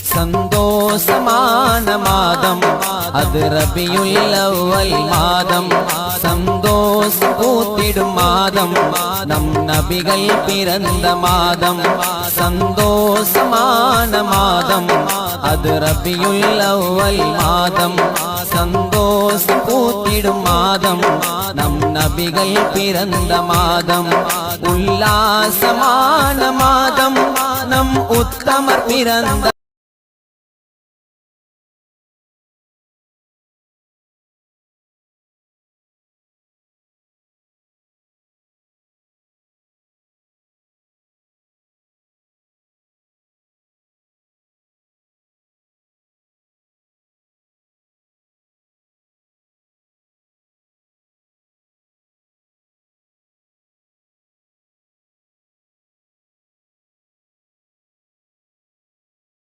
சந்தோஷமான மாதம் அது ரபியுல் அவ்வல் மாதம். சந்தோஷம் பூத்திடும் மாதம் நம் நபிகள் பிறந்த மாதம். சந்தோஷமான மாதம் அது ரபியுல் அவ்வல் மாதம். சந்தோஷம் பூத்திடும் மாதம் நம் நபிகள் பிறந்த மாதம். உல்லாசமான மாதம் நம் உத்தமர் பிறந்த